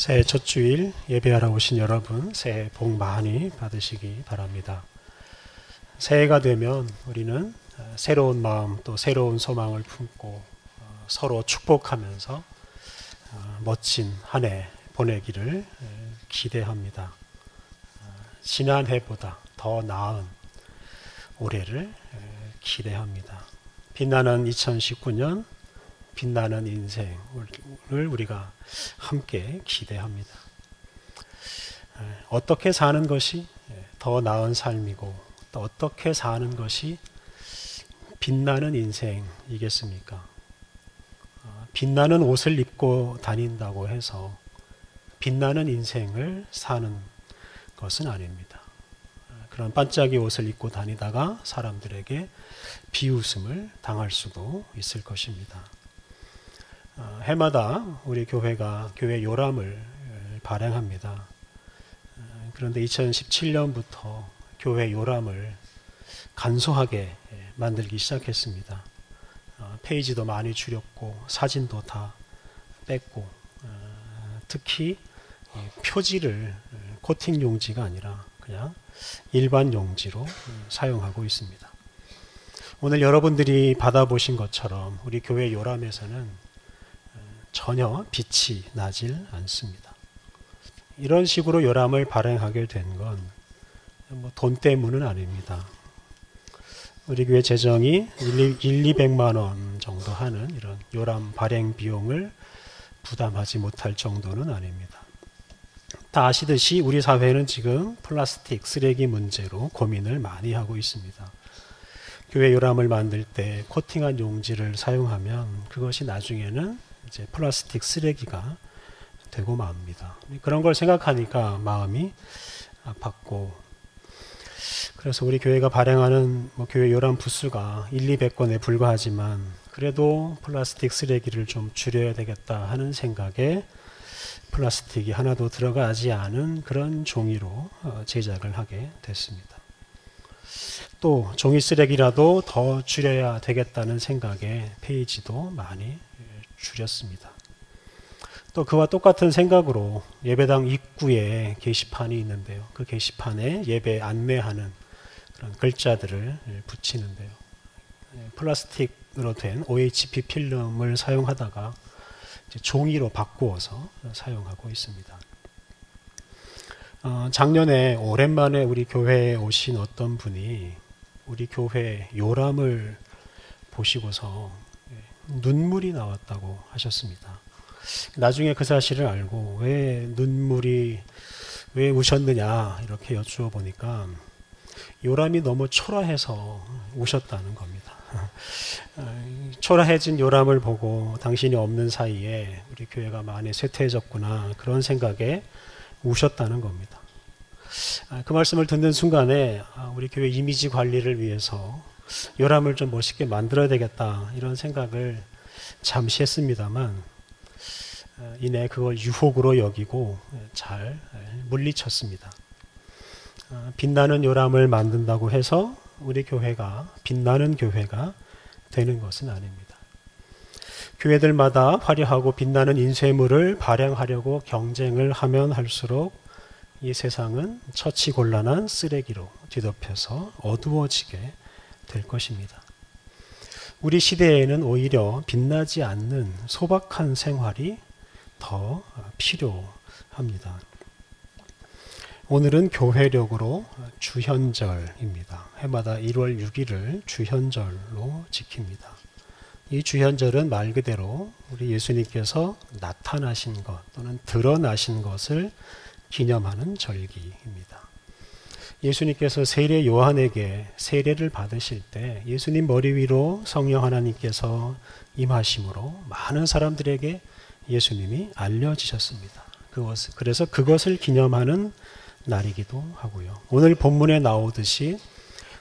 새해 첫 주일 예배하러 오신 여러분, 새해 복 많이 받으시기 바랍니다. 새해가 되면 우리는 새로운 마음 또 새로운 소망을 품고 서로 축복하면서 멋진 한 해 보내기를 기대합니다. 지난 해보다 더 나은 올해를 기대합니다. 빛나는 2019년, 빛나는 인생을 우리가 함께 기대합니다. 어떻게 사는 것이 더 나은 삶이고 또 어떻게 사는 것이 빛나는 인생이겠습니까? 빛나는 옷을 입고 다닌다고 해서 빛나는 인생을 사는 것은 아닙니다. 그런 반짝이 옷을 입고 다니다가 사람들에게 비웃음을 당할 수도 있을 것입니다. 해마다 우리 교회가 교회 요람을 발행합니다. 그런데 2017년부터 교회 요람을 간소하게 만들기 시작했습니다. 페이지도 많이 줄였고 사진도 다 뺐고 특히 표지를 코팅 용지가 아니라 그냥 일반 용지로 사용하고 있습니다. 오늘 여러분들이 받아보신 것처럼 우리 교회 요람에서는 전혀 빛이 나질 않습니다. 이런 식으로 요람을 발행하게 된 건 돈 때문은 아닙니다. 우리 교회 재정이 200만 원 정도 하는 이런 요람 발행 비용을 부담하지 못할 정도는 아닙니다. 다 아시듯이 우리 사회는 지금 플라스틱 쓰레기 문제로 고민을 많이 하고 있습니다. 교회 요람을 만들 때 코팅한 용지를 사용하면 그것이 나중에는 이제 플라스틱 쓰레기가 되고 맙니다. 그런 걸 생각하니까 마음이 아팠고, 그래서 우리 교회가 발행하는 교회 요람 부수가 200건에 불과하지만 그래도 플라스틱 쓰레기를 좀 줄여야 되겠다 하는 생각에 플라스틱이 하나도 들어가지 않은 그런 종이로 제작을 하게 됐습니다. 또 종이 쓰레기라도 더 줄여야 되겠다는 생각에 페이지도 많이 줄였습니다. 또 그와 똑같은 생각으로 예배당 입구에 게시판이 있는데요. 그 게시판에 예배 안내하는 그런 글자들을 붙이는데요. 플라스틱으로 된 OHP 필름을 사용하다가 이제 종이로 바꾸어서 사용하고 있습니다. 작년에 오랜만에 우리 교회에 오신 어떤 분이 우리 교회 요람을 보시고서 눈물이 나왔다고 하셨습니다. 나중에 그 사실을 알고 왜 우셨느냐 이렇게 여쭈어 보니까 요람이 너무 초라해서 우셨다는 겁니다. 초라해진 요람을 보고 당신이 없는 사이에 우리 교회가 많이 쇠퇴해졌구나 그런 생각에 우셨다는 겁니다. 그 말씀을 듣는 순간에 우리 교회 이미지 관리를 위해서 요람을 좀 멋있게 만들어야 되겠다 이런 생각을 잠시 했습니다만 이내 그걸 유혹으로 여기고 잘 물리쳤습니다. 빛나는 요람을 만든다고 해서 우리 교회가 빛나는 교회가 되는 것은 아닙니다. 교회들마다 화려하고 빛나는 인쇄물을 발행하려고 경쟁을 하면 할수록 이 세상은 처치곤란한 쓰레기로 뒤덮여서 어두워지게 될 것입니다. 우리 시대에는 오히려 빛나지 않는 소박한 생활이 더 필요합니다. 오늘은 교회력으로 주현절입니다. 해마다 1월 6일을 주현절로 지킵니다. 이 주현절은 말 그대로 우리 예수님께서 나타나신 것 또는 드러나신 것을 기념하는 절기입니다. 예수님께서 세례 요한에게 세례를 받으실 때 예수님 머리 위로 성령 하나님께서 임하심으로 많은 사람들에게 예수님이 알려지셨습니다. 그래서 그것을 기념하는 날이기도 하고요. 오늘 본문에 나오듯이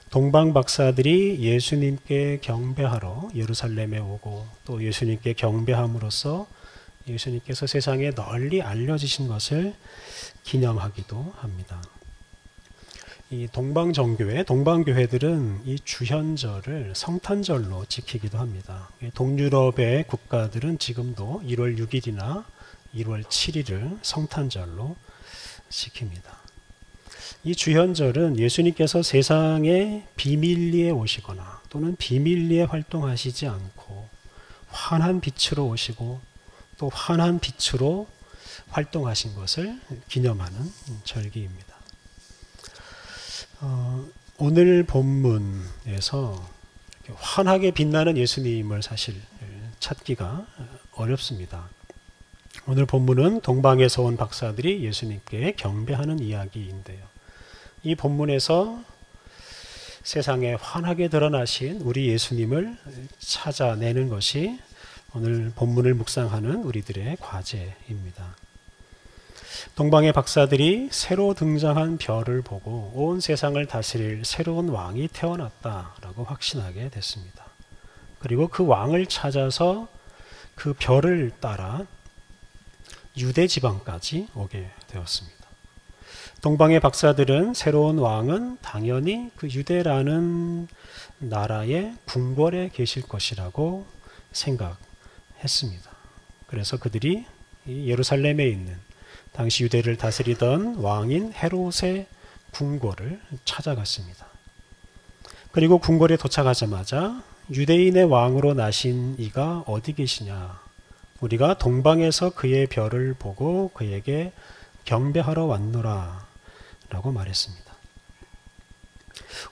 동방 박사들이 예수님께 경배하러 예루살렘에 오고 또 예수님께 경배함으로써 예수님께서 세상에 널리 알려지신 것을 기념하기도 합니다. 이 동방정교회, 동방교회들은 이 주현절을 성탄절로 지키기도 합니다. 동유럽의 국가들은 지금도 1월 6일이나 1월 7일을 성탄절로 지킵니다. 이 주현절은 예수님께서 세상에 비밀리에 오시거나 또는 비밀리에 활동하시지 않고 환한 빛으로 오시고 또 환한 빛으로 활동하신 것을 기념하는 절기입니다. 오늘 본문에서 환하게 빛나는 예수님을 사실 찾기가 어렵습니다. 오늘 본문은 동방에서 온 박사들이 예수님께 경배하는 이야기인데요. 이 본문에서 세상에 환하게 드러나신 우리 예수님을 찾아내는 것이 오늘 본문을 묵상하는 우리들의 과제입니다. 동방의 박사들이 새로 등장한 별을 보고 온 세상을 다스릴 새로운 왕이 태어났다라고 확신하게 됐습니다. 그리고 그 왕을 찾아서 그 별을 따라 유대 지방까지 오게 되었습니다. 동방의 박사들은 새로운 왕은 당연히 그 유대라는 나라의 궁궐에 계실 것이라고 생각했습니다. 그래서 그들이 예루살렘에 있는 당시 유대를 다스리던 왕인 헤롯의 궁궐을 찾아갔습니다. 그리고 궁궐에 도착하자마자 유대인의 왕으로 나신 이가 어디 계시냐? 우리가 동방에서 그의 별을 보고 그에게 경배하러 왔노라 라고 말했습니다.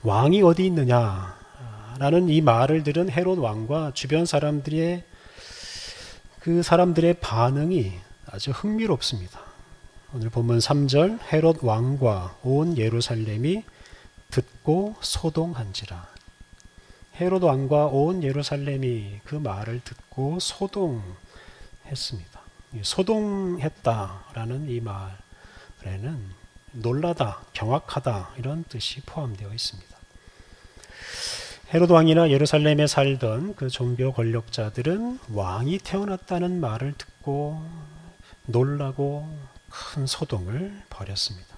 왕이 어디 있느냐? 라는 이 말을 들은 헤롯 왕과 주변 사람들의 반응이 아주 흥미롭습니다. 오늘 본문 3절 헤롯 왕과 온 예루살렘이 듣고 소동한지라. 헤롯 왕과 온 예루살렘이 그 말을 듣고 소동했습니다. 소동했다라는 이 말에는 놀라다, 경악하다 이런 뜻이 포함되어 있습니다. 헤롯 왕이나 예루살렘에 살던 그 종교 권력자들은 왕이 태어났다는 말을 듣고 놀라고 큰 소동을 벌였습니다.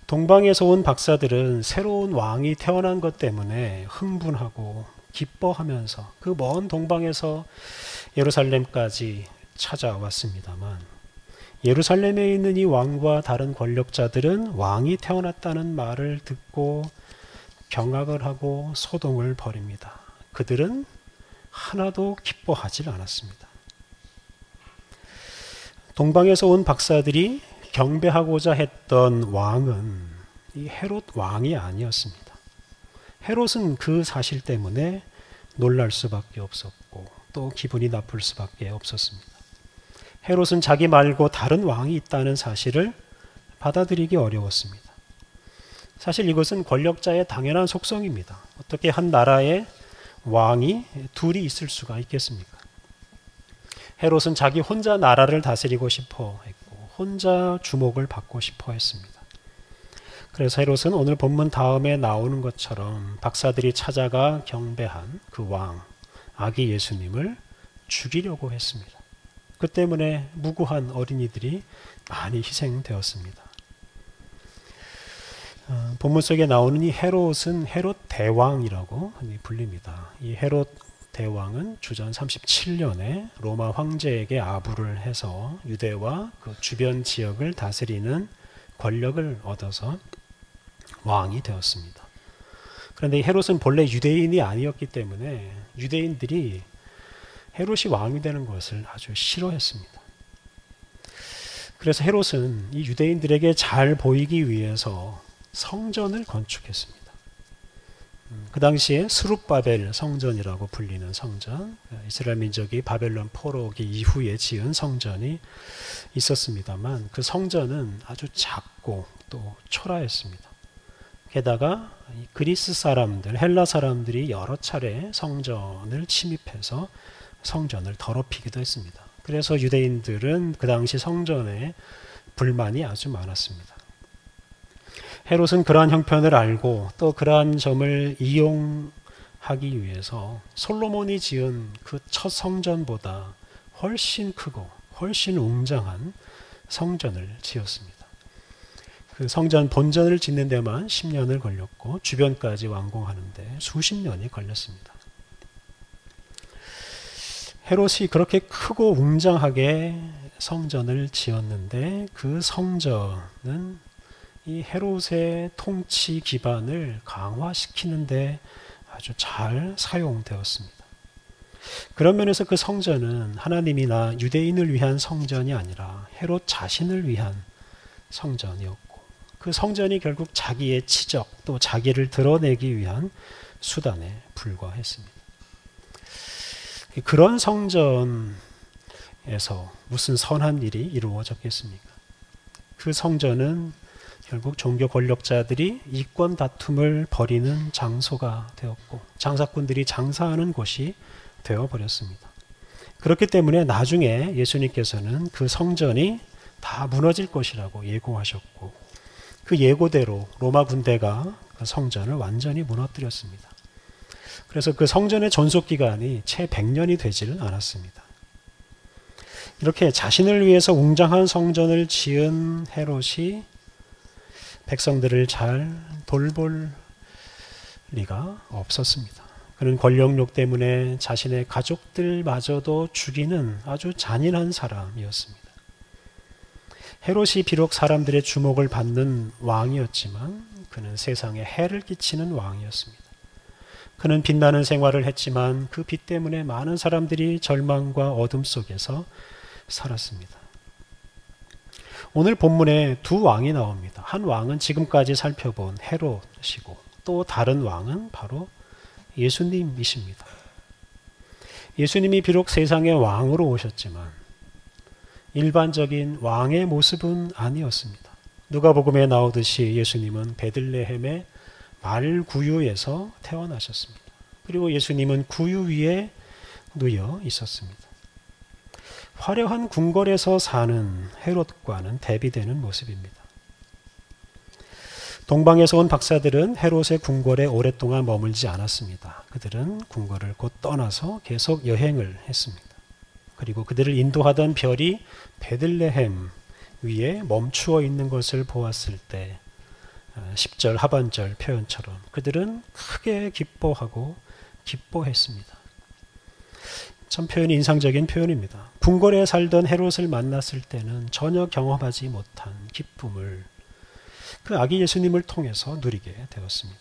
동방에서 온 박사들은 새로운 왕이 태어난 것 때문에 흥분하고 기뻐하면서 그 먼 동방에서 예루살렘까지 찾아왔습니다만 예루살렘에 있는 이 왕과 다른 권력자들은 왕이 태어났다는 말을 듣고 경악을 하고 소동을 벌입니다. 그들은 하나도 기뻐하지 않았습니다. 동방에서 온 박사들이 경배하고자 했던 왕은 이 헤롯 왕이 아니었습니다. 헤롯은 그 사실 때문에 놀랄 수밖에 없었고 또 기분이 나쁠 수밖에 없었습니다. 헤롯은 자기 말고 다른 왕이 있다는 사실을 받아들이기 어려웠습니다. 사실 이것은 권력자의 당연한 속성입니다. 어떻게 한 나라에 왕이 둘이 있을 수가 있겠습니까? 헤롯은 자기 혼자 나라를 다스리고 싶어 했고 혼자 주목을 받고 싶어 했습니다. 그래서 헤롯은 오늘 본문 다음에 나오는 것처럼 박사들이 찾아가 경배한 그 왕, 아기 예수님을 죽이려고 했습니다. 그 때문에 무고한 어린이들이 많이 희생되었습니다. 본문 속에 나오는 이 헤롯은 헤롯 대왕이라고 불립니다. 이 헤롯 대왕은 주전 37년에 로마 황제에게 아부를 해서 유대와 그 주변 지역을 다스리는 권력을 얻어서 왕이 되었습니다. 그런데 헤롯은 본래 유대인이 아니었기 때문에 유대인들이 헤롯이 왕이 되는 것을 아주 싫어했습니다. 그래서 헤롯은 이 유대인들에게 잘 보이기 위해서 성전을 건축했습니다. 그 당시에 스룹바벨 성전이라고 불리는 성전, 이스라엘 민족이 바벨론 포로기 이후에 지은 성전이 있었습니다만 그 성전은 아주 작고 또 초라했습니다. 게다가 그리스 사람들, 헬라 사람들이 여러 차례 성전을 침입해서 성전을 더럽히기도 했습니다. 그래서 유대인들은 그 당시 성전에 불만이 아주 많았습니다. 헤롯은 그러한 형편을 알고 또 그러한 점을 이용하기 위해서 솔로몬이 지은 그 첫 성전보다 훨씬 크고 훨씬 웅장한 성전을 지었습니다. 그 성전 본전을 짓는 데만 10년을 걸렸고 주변까지 완공하는 데 수십 년이 걸렸습니다. 헤롯이 그렇게 크고 웅장하게 성전을 지었는데 그 성전은 이 헤롯의 통치 기반을 강화시키는데 아주 잘 사용되었습니다. 그런 면에서 그 성전은 하나님이나 유대인을 위한 성전이 아니라 헤롯 자신을 위한 성전이었고, 그 성전이 결국 자기의 치적 또 자기를 드러내기 위한 수단에 불과했습니다. 그런 성전에서 무슨 선한 일이 이루어졌겠습니까? 그 성전은 결국 종교 권력자들이 이권 다툼을 벌이는 장소가 되었고 장사꾼들이 장사하는 곳이 되어버렸습니다. 그렇기 때문에 나중에 예수님께서는 그 성전이 다 무너질 것이라고 예고하셨고 그 예고대로 로마 군대가 그 성전을 완전히 무너뜨렸습니다. 그래서 그 성전의 존속기간이 채 100년이 되지를 않았습니다. 이렇게 자신을 위해서 웅장한 성전을 지은 헤롯이 백성들을 잘 돌볼 리가 없었습니다. 그는 권력욕 때문에 자신의 가족들마저도 죽이는 아주 잔인한 사람이었습니다. 헤롯이 비록 사람들의 주목을 받는 왕이었지만 그는 세상에 해를 끼치는 왕이었습니다. 그는 빛나는 생활을 했지만 그 빛 때문에 많은 사람들이 절망과 어둠 속에서 살았습니다. 오늘 본문에 두 왕이 나옵니다. 한 왕은 지금까지 살펴본 헤롯이고 또 다른 왕은 바로 예수님이십니다. 예수님이 비록 세상의 왕으로 오셨지만 일반적인 왕의 모습은 아니었습니다. 누가복음에 나오듯이 예수님은 베들레헴의 말구유에서 태어나셨습니다. 그리고 예수님은 구유 위에 누워 있었습니다. 화려한 궁궐에서 사는 헤롯과는 대비되는 모습입니다. 동방에서 온 박사들은 헤롯의 궁궐에 오랫동안 머물지 않았습니다. 그들은 궁궐을 곧 떠나서 계속 여행을 했습니다. 그리고 그들을 인도하던 별이 베들레헴 위에 멈추어 있는 것을 보았을 때 10절 하반절 표현처럼 그들은 크게 기뻐하고 기뻐했습니다. 참 표현이 인상적인 표현입니다. 궁궐에 살던 헤롯을 만났을 때는 전혀 경험하지 못한 기쁨을 그 아기 예수님을 통해서 누리게 되었습니다.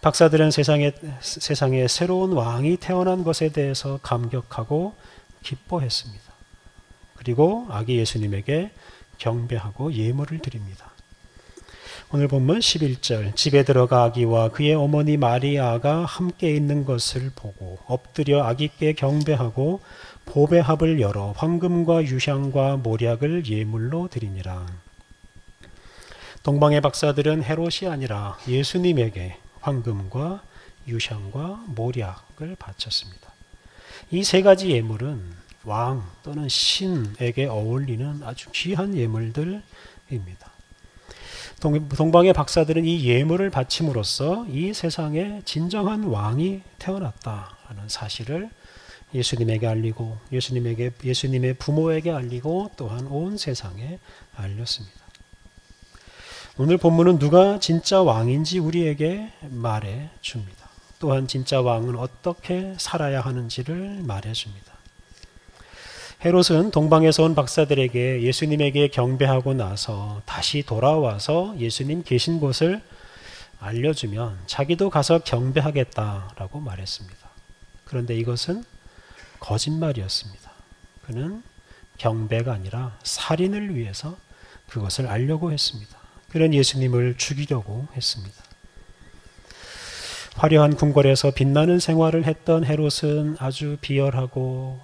박사들은 세상에 새로운 왕이 태어난 것에 대해서 감격하고 기뻐했습니다. 그리고 아기 예수님에게 경배하고 예물을 드립니다. 오늘 본문 11절 집에 들어가 아기와 그의 어머니 마리아가 함께 있는 것을 보고 엎드려 아기께 경배하고 보배합을 열어 황금과 유향과 모략을 예물로 드리니라. 동방의 박사들은 헤롯이 아니라 예수님에게 황금과 유향과 모략을 바쳤습니다. 이 세 가지 예물은 왕 또는 신에게 어울리는 아주 귀한 예물들입니다. 동방의 박사들은 이 예물을 바침으로써 이 세상에 진정한 왕이 태어났다라는 사실을 예수님에게 알리고 예수님의 부모에게 알리고 또한 온 세상에 알렸습니다. 오늘 본문은 누가 진짜 왕인지 우리에게 말해 줍니다. 또한 진짜 왕은 어떻게 살아야 하는지를 말해 줍니다. 헤롯은 동방에서 온 박사들에게 예수님에게 경배하고 나서 다시 돌아와서 예수님 계신 곳을 알려주면 자기도 가서 경배하겠다라고 말했습니다. 그런데 이것은 거짓말이었습니다. 그는 경배가 아니라 살인을 위해서 그것을 알려고 했습니다. 그는 예수님을 죽이려고 했습니다. 화려한 궁궐에서 빛나는 생활을 했던 헤롯은 아주 비열하고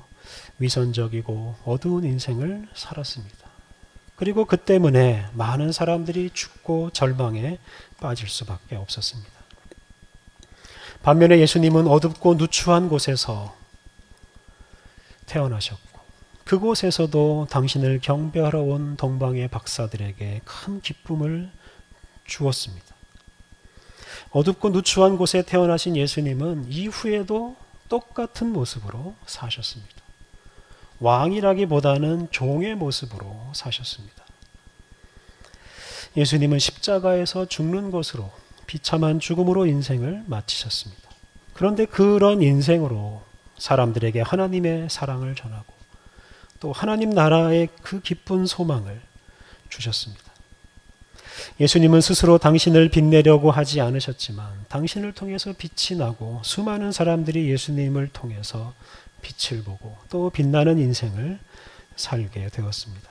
위선적이고 어두운 인생을 살았습니다. 그리고 그 때문에 많은 사람들이 죽고 절망에 빠질 수밖에 없었습니다. 반면에 예수님은 어둡고 누추한 곳에서 태어나셨고 그곳에서도 당신을 경배하러 온 동방의 박사들에게 큰 기쁨을 주었습니다. 어둡고 누추한 곳에 태어나신 예수님은 이후에도 똑같은 모습으로 사셨습니다. 왕이라기보다는 종의 모습으로 사셨습니다. 예수님은 십자가에서 죽는 것으로 비참한 죽음으로 인생을 마치셨습니다. 그런데 그런 인생으로 사람들에게 하나님의 사랑을 전하고 또 하나님 나라의 그 기쁜 소망을 주셨습니다. 예수님은 스스로 당신을 빛내려고 하지 않으셨지만 당신을 통해서 빛이 나고 수많은 사람들이 예수님을 통해서 빛을 보고 또 빛나는 인생을 살게 되었습니다.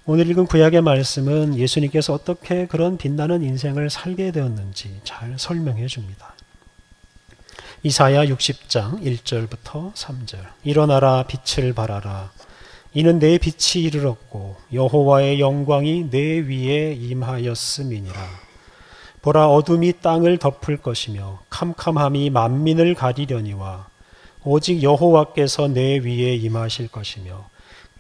오늘 읽은 구약의 말씀은 예수님께서 어떻게 그런 빛나는 인생을 살게 되었는지 잘 설명해 줍니다. 이사야 60장 1절부터 3절. 일어나라 빛을 발하라. 이는 내 빛이 이르렀고 여호와의 영광이 내 위에 임하였음이니라. 보라, 어둠이 땅을 덮을 것이며 캄캄함이 만민을 가리려니와 오직 여호와께서 내 위에 임하실 것이며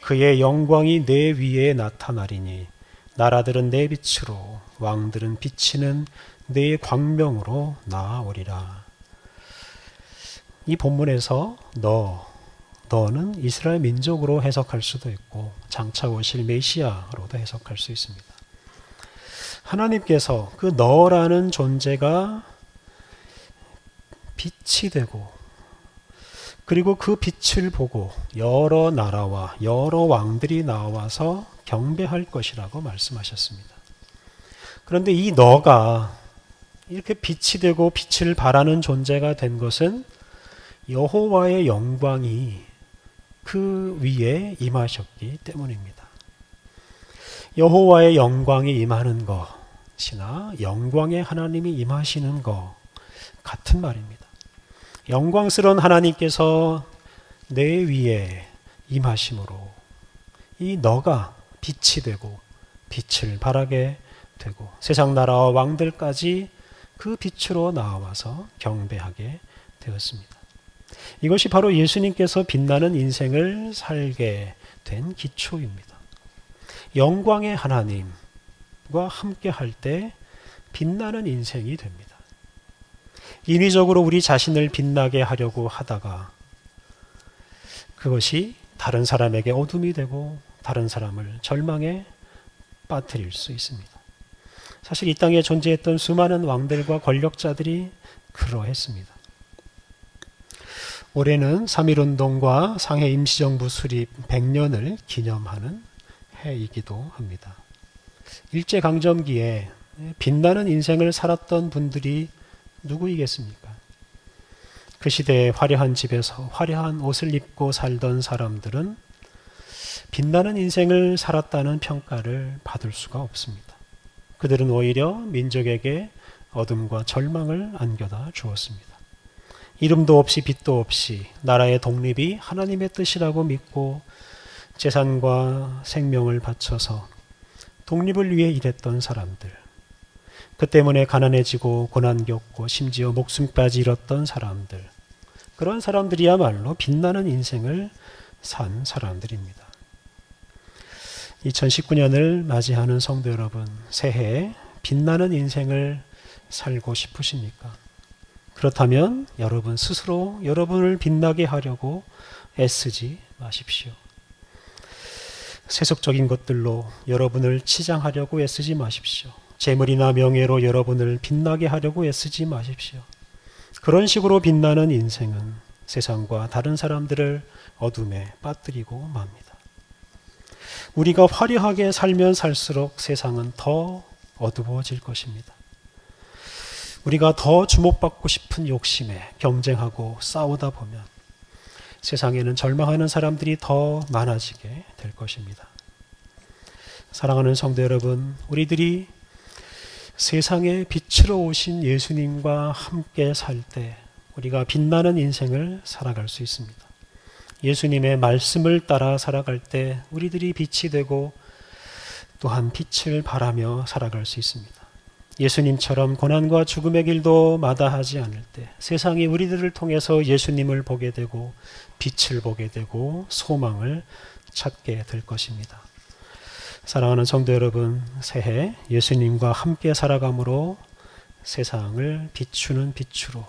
그의 영광이 내 위에 나타나리니 나라들은 내 빛으로 왕들은 비치는 내 광명으로 나아오리라. 이 본문에서 너는 이스라엘 민족으로 해석할 수도 있고 장차 오실 메시아로도 해석할 수 있습니다. 하나님께서 그 너라는 존재가 빛이 되고 그리고 그 빛을 보고 여러 나라와 여러 왕들이 나와서 경배할 것이라고 말씀하셨습니다. 그런데 이 너가 이렇게 빛이 되고 빛을 발하는 존재가 된 것은 여호와의 영광이 그 위에 임하셨기 때문입니다. 여호와의 영광이 임하는 것이나 영광의 하나님이 임하시는 것 같은 말입니다. 영광스러운 하나님께서 내 위에 임하심으로 이 너가 빛이 되고 빛을 발하게 되고 세상 나라와 왕들까지 그 빛으로 나와서 경배하게 되었습니다. 이것이 바로 예수님께서 빛나는 인생을 살게 된 기초입니다. 영광의 하나님과 함께 할 때 빛나는 인생이 됩니다. 인위적으로 우리 자신을 빛나게 하려고 하다가 그것이 다른 사람에게 어둠이 되고 다른 사람을 절망에 빠뜨릴 수 있습니다. 사실 이 땅에 존재했던 수많은 왕들과 권력자들이 그러했습니다. 올해는 3.1운동과 상해 임시정부 수립 100년을 기념하는 해이기도 합니다. 일제강점기에 빛나는 인생을 살았던 분들이 누구이겠습니까? 그 시대의 화려한 집에서 화려한 옷을 입고 살던 사람들은 빛나는 인생을 살았다는 평가를 받을 수가 없습니다. 그들은 오히려 민족에게 어둠과 절망을 안겨다 주었습니다. 이름도 없이 빛도 없이 나라의 독립이 하나님의 뜻이라고 믿고 재산과 생명을 바쳐서 독립을 위해 일했던 사람들, 그 때문에 가난해지고 고난 겪고 심지어 목숨까지 잃었던 사람들, 그런 사람들이야말로 빛나는 인생을 산 사람들입니다. 2019년을 맞이하는 성도 여러분, 새해에 빛나는 인생을 살고 싶으십니까? 그렇다면 여러분 스스로 여러분을 빛나게 하려고 애쓰지 마십시오. 세속적인 것들로 여러분을 치장하려고 애쓰지 마십시오. 재물이나 명예로 여러분을 빛나게 하려고 애쓰지 마십시오. 그런 식으로 빛나는 인생은 세상과 다른 사람들을 어둠에 빠뜨리고 맙니다. 우리가 화려하게 살면 살수록 세상은 더 어두워질 것입니다. 우리가 더 주목받고 싶은 욕심에 경쟁하고 싸우다 보면 세상에는 절망하는 사람들이 더 많아지게 될 것입니다. 사랑하는 성도 여러분, 우리들이 세상에 빛으로 오신 예수님과 함께 살 때 우리가 빛나는 인생을 살아갈 수 있습니다. 예수님의 말씀을 따라 살아갈 때 우리들이 빛이 되고 또한 빛을 발하며 살아갈 수 있습니다. 예수님처럼 고난과 죽음의 길도 마다하지 않을 때 세상이 우리들을 통해서 예수님을 보게 되고 빛을 보게 되고 소망을 찾게 될 것입니다. 사랑하는 성도 여러분, 새해 예수님과 함께 살아감으로 세상을 비추는 빛으로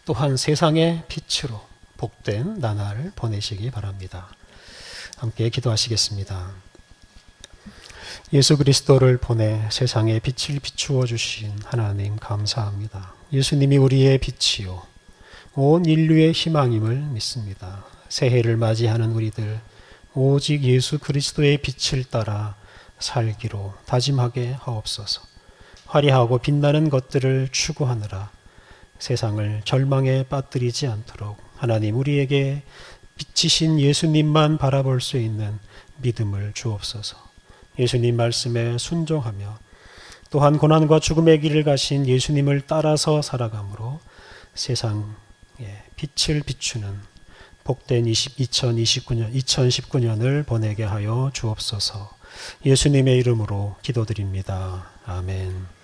또한 세상의 빛으로 복된 나날을 보내시기 바랍니다. 함께 기도하시겠습니다. 예수 그리스도를 보내 세상에 빛을 비추어 주신 하나님 감사합니다. 예수님이 우리의 빛이요 온 인류의 희망임을 믿습니다. 새해를 맞이하는 우리들 오직 예수 그리스도의 빛을 따라 살기로 다짐하게 하옵소서. 화려하고 빛나는 것들을 추구하느라 세상을 절망에 빠뜨리지 않도록 하나님 우리에게 빛이신 예수님만 바라볼 수 있는 믿음을 주옵소서. 예수님 말씀에 순종하며 또한 고난과 죽음의 길을 가신 예수님을 따라서 살아감으로 세상에 빛을 비추는 복된 2019년을 보내게 하여 주옵소서. 예수님의 이름으로 기도드립니다. 아멘.